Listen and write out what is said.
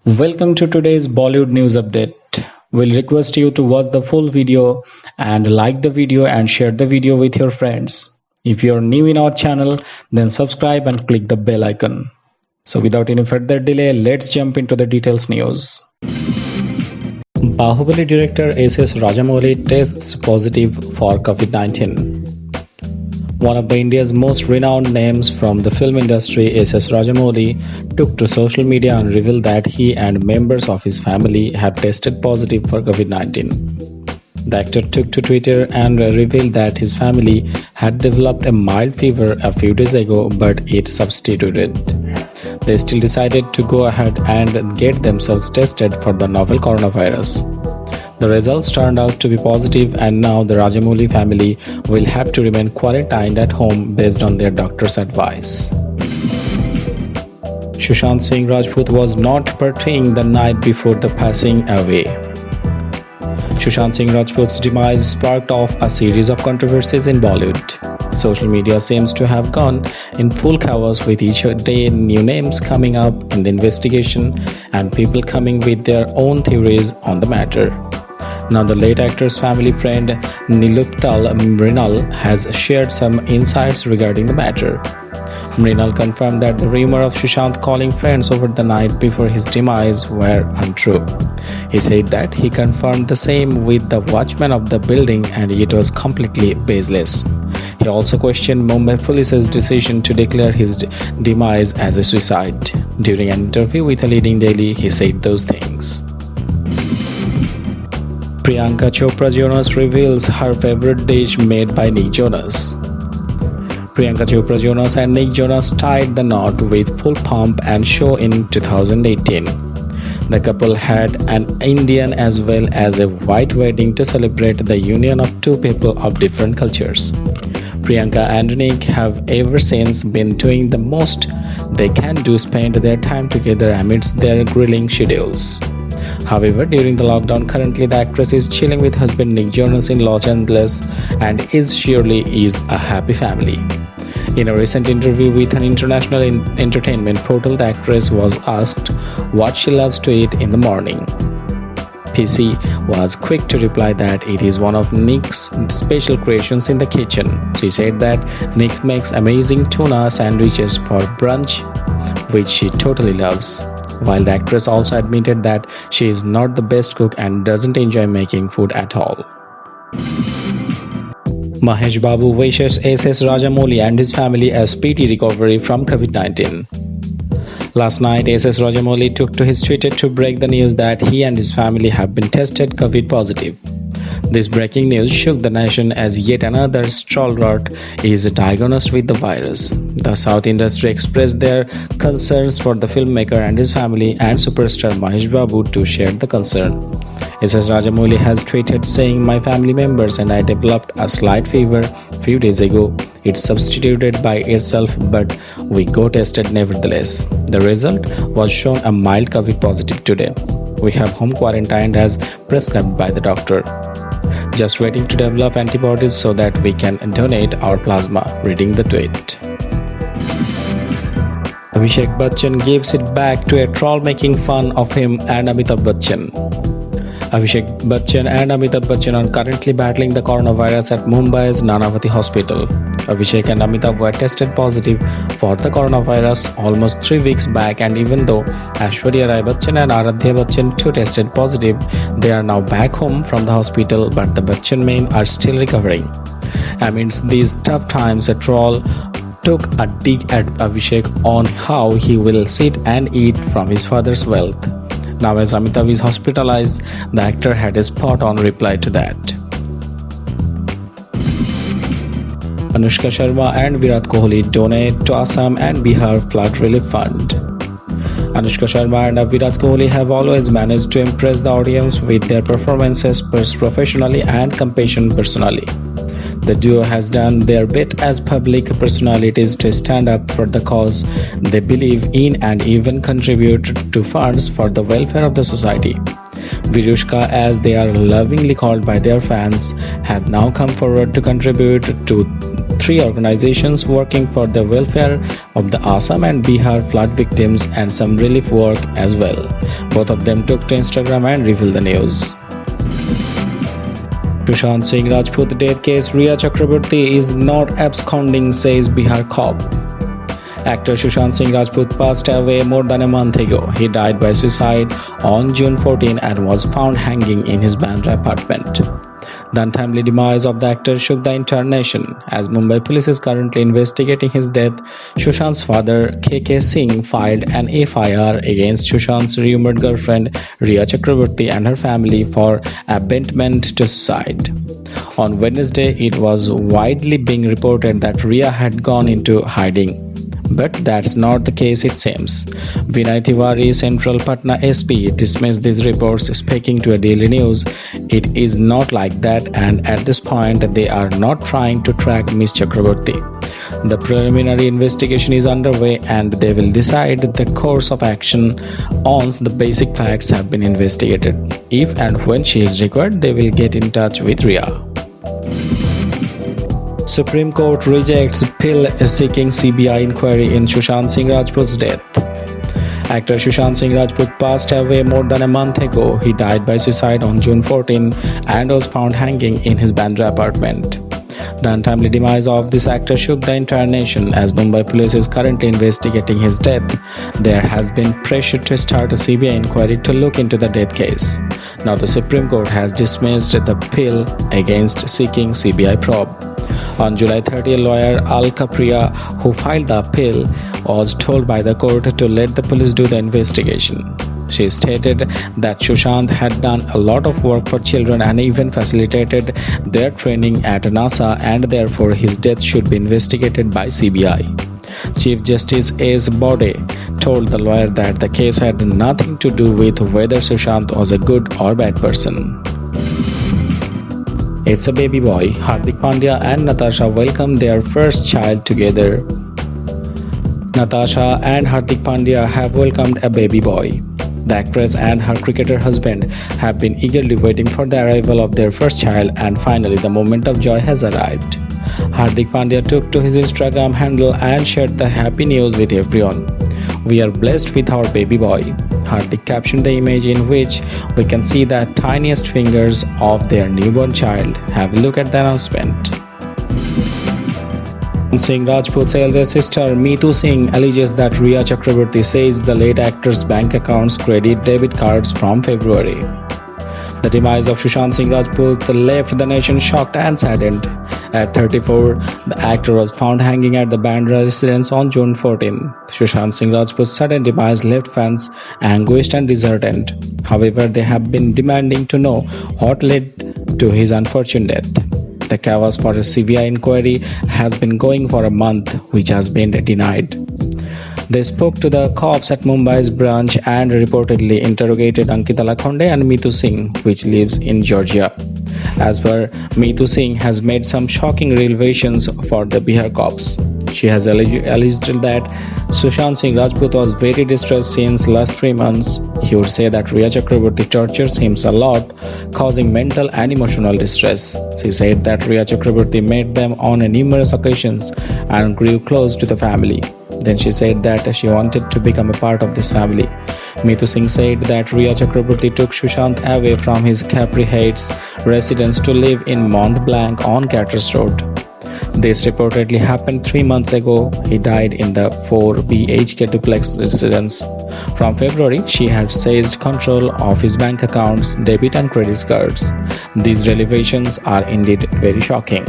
Welcome to today's Bollywood news update. We'll request you to watch the full video and like the video and share the video with your friends. If you're new in our channel, then subscribe and click the bell icon. So without any further delay, let's jump into the details news. Bahubali director S.S. Rajamouli tests positive for COVID-19. One of India's most renowned names from the film industry, S.S. Rajamouli, took to social media and revealed that he and members of his family have tested positive for COVID-19. The actor took to Twitter and revealed that his family had developed a mild fever a few days ago, but it subsided. They still decided to go ahead and get themselves tested for the novel coronavirus. The results turned out to be positive, and now the Rajamouli family will have to remain quarantined at home based on their doctor's advice. Sushant Singh Rajput was not partying the night before the passing away. Sushant Singh Rajput's demise sparked off a series of controversies in Bollywood. Social media seems to have gone in full chaos, with each day new names coming up in the investigation and people coming with their own theories on the matter. Now, the late actor's family friend Niluptal Mrinal has shared some insights regarding the matter. Mrinal confirmed that the rumor of Sushant calling friends over the night before his demise were untrue. He said that he confirmed the same with the watchman of the building and it was completely baseless. He also questioned Mumbai Police's decision to declare his demise as a suicide. During an interview with a leading daily, he said those things. Priyanka Chopra Jonas reveals her favorite dish made by Nick Jonas. Priyanka Chopra Jonas and Nick Jonas tied the knot with full pomp and show in 2018. The couple had an Indian as well as a white wedding to celebrate the union of two people of different cultures. Priyanka and Nick have ever since been doing the most they can to spend their time together amidst their grueling schedules. However, during the lockdown, currently the actress is chilling with husband Nick Jonas in Los Angeles and surely is a happy family. In a recent interview with an international entertainment portal, the actress was asked what she loves to eat in the morning. PC was quick to reply that it is one of Nick's special creations in the kitchen. She said that Nick makes amazing tuna sandwiches for brunch, which she totally loves. While the actress also admitted that she is not the best cook and doesn't enjoy making food at all. Mahesh Babu wishes S.S. Rajamouli and his family a speedy recovery from COVID-19. Last night, S.S. Rajamouli took to his Twitter to break the news that he and his family have been tested COVID positive. This breaking news shook the nation as yet another stalwart is diagnosed with the virus. The South industry expressed their concerns for the filmmaker and his family, and superstar Mahesh Babu to share the concern. S.S. Rajamouli has tweeted saying, "My family members and I developed a slight fever few days ago. It substituted by itself, but we got tested nevertheless. The result was shown a mild COVID positive today. We have home quarantined as prescribed by the doctor. Just waiting to develop antibodies so that we can donate our plasma," reading the tweet. Abhishek Bachchan gives it back to a troll making fun of him and Amitabh Bachchan. Abhishek Bachchan and Amitabh Bachchan are currently battling the coronavirus at Mumbai's Nanavati Hospital. Abhishek and Amitabh were tested positive for the coronavirus almost 3 weeks back, and even though Aishwarya Rai Bachchan and Aradhya Bachchan too tested positive, they are now back home from the hospital, but the Bachchan men are still recovering. Amidst these tough times, a troll took a dig at Abhishek on how he will sit and eat from his father's wealth. Now, as Amitabh is hospitalized, the actor had a spot-on reply to that. Anushka Sharma and Virat Kohli donate to Assam and Bihar flood relief fund. Anushka Sharma and Virat Kohli have always managed to impress the audience with their performances professionally and compassion personally. The duo has done their bit as public personalities to stand up for the cause they believe in and even contribute to funds for the welfare of the society. Virushka, as they are lovingly called by their fans, have now come forward to contribute to three organizations working for the welfare of the Assam and Bihar flood victims and some relief work as well. Both of them took to Instagram and revealed the news. Sushant Singh Rajput death case, Rhea Chakraborty is not absconding, says Bihar cop. Actor Sushant Singh Rajput passed away more than a month ago. He died by suicide on June 14 and was found hanging in his Bandra apartment. The untimely demise of the actor shook the entire nation. As Mumbai police is currently investigating his death, Sushant's father KK Singh filed an FIR against Sushant's rumored girlfriend Rhea Chakraborty and her family for abetment to suicide. On Wednesday, it was widely being reported that Rhea had gone into hiding. But that's not the case, it seems. Vinay Tiwari, Central Patna SP, dismissed these reports, speaking to a Daily News. It is not like that, and at this point, they are not trying to track Ms. Chakraborty. The preliminary investigation is underway, and they will decide the course of action once the basic facts have been investigated. If and when she is required, they will get in touch with Rhea. Supreme Court rejects bill seeking CBI inquiry in Sushant Singh Rajput's death. Actor Sushant Singh Rajput passed away more than a month ago. He died by suicide on June 14 and was found hanging in his Bandra apartment. The untimely demise of this actor shook the entire nation. As Mumbai police is currently investigating his death, there has been pressure to start a CBI inquiry to look into the death case. Now the Supreme Court has dismissed the appeal against seeking CBI probe. On July 30, lawyer Alka Priya, who filed the appeal, was told by the court to let the police do the investigation. She stated that Sushant had done a lot of work for children and even facilitated their training at NASA, and therefore his death should be investigated by CBI. Chief Justice S. Bode told the lawyer that the case had nothing to do with whether Sushant was a good or bad person. It's a baby boy. Hardik Pandya and Natasha welcomed their first child together. Natasha and Hardik Pandya have welcomed a baby boy. The actress and her cricketer husband have been eagerly waiting for the arrival of their first child, and finally the moment of joy has arrived. Hardik Pandya took to his Instagram handle and shared the happy news with everyone. "We are blessed with our baby boy." Hardik captioned the image in which we can see the tiniest fingers of their newborn child. Have a look at the announcement. Singh Rajput's elder sister Meetu Singh alleges that Rhea Chakraborty says the late actor's bank accounts credit debit cards from February. The demise of Sushant Singh Rajput left the nation shocked and saddened. At 34, the actor was found hanging at the Bandra residence on June 14. Sushant Singh Rajput's sudden demise left fans anguished and disheartened. However, they have been demanding to know what led to his unfortunate death. The chaos for a CBI inquiry has been going for a month, which has been denied. They spoke to the cops at Mumbai's branch and reportedly interrogated Ankita Lakhonde and Meetu Singh, which lives in Georgia. As per Meetu Singh has made some shocking revelations for the Bihar cops. She has alleged that Sushant Singh Rajput was very distressed since last 3 months. He would say that Rhea Chakraborty tortures him a lot, causing mental and emotional distress. She said that Rhea Chakraborty met them on numerous occasions and grew close to the family. Then she said that she wanted to become a part of this family. Meetu Singh said that Rhea Chakraborty took Sushant away from his Capri Heights residence to live in Mont Blanc on Caters Road. This reportedly happened 3 months ago. He died in the 4 BHK duplex residence. From February, she had seized control of his bank accounts, debit and credit cards. These revelations are indeed very shocking.